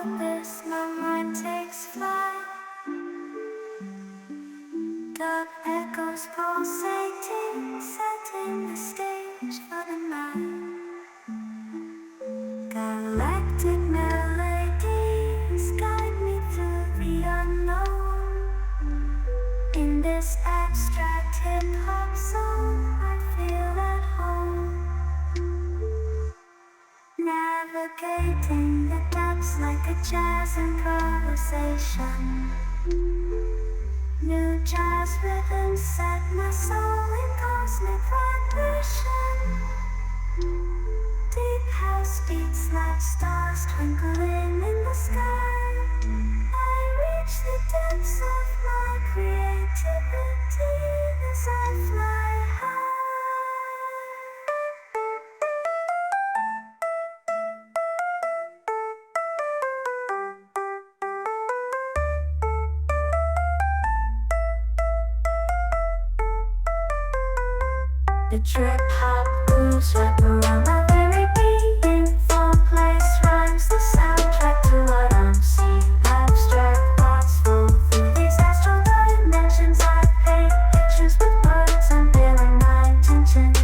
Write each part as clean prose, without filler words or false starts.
abyss, my mind takes flight. Dark echoes pulsating, setting the stage for the night. Galactic melodies guide me through the unknown. In this abstract hip-hop song, I feel at home. Navigating the depths like a jazz improvisation. New jazz rhythms set my soul in cosmic vibration. Deep house beats like stars twinkling in the sky. I reach the depths of my creativity as I fly high. The trip hop grooves wrap around my very being. Four-place rhymes, the soundtrack to what I'm seeing. Abstract thoughts flow through these astral dimensions. I paint pictures with words, unveiling my intentions.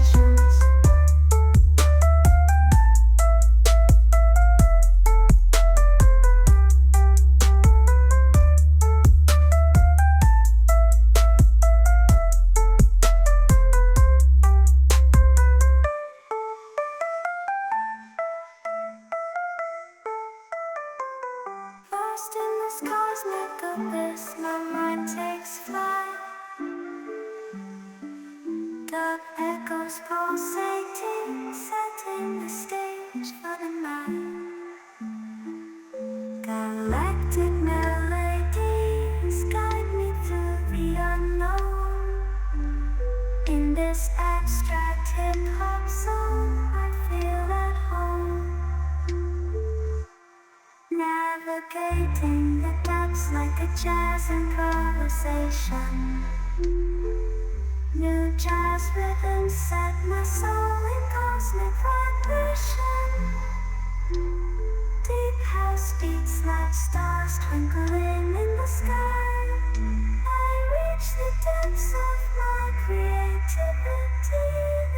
Lost in this cosmic abyss, my mind takes flight. Dark echoes pulsating, setting the stage for the night. Galactic melodies guide me through the unknown. In this abstract hip-hop song, I feel at home. Navigating the depths like a jazz improvisation. New jazz rhythms set my soul in cosmic vibration. Deep house beats like stars twinkling in the sky. I reach the depths of my creativity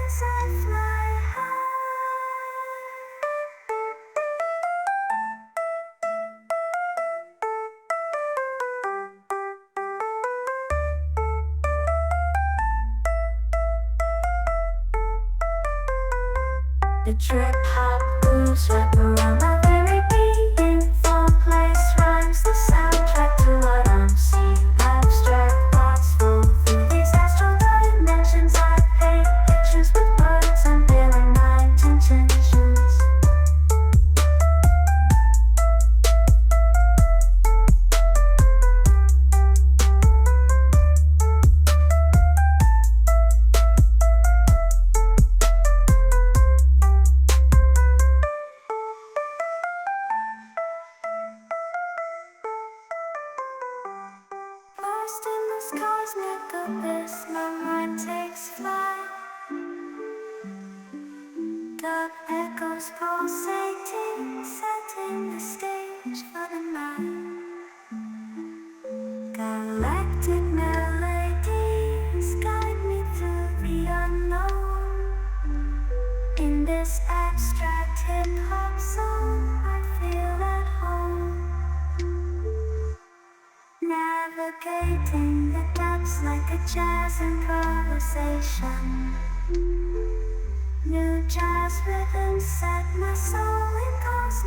as I fly high. The trip hop grooves wrap around my very being. Four-place rhymes, the soundtrack to what I'm seeing. Abstract thoughts flow through these astral dimensions. I paint pictures with words, unveiling my intentions. Lost in this cosmic abyss, my mind takes flight. Dark echoes pulsating, setting the stage for the night. Galactic melodies guide me through the unknown. In this abstract hip-hop song, I feel at home. Navigating the depths like a jazz improvisation. New jazz rhythms set my soul in cosmic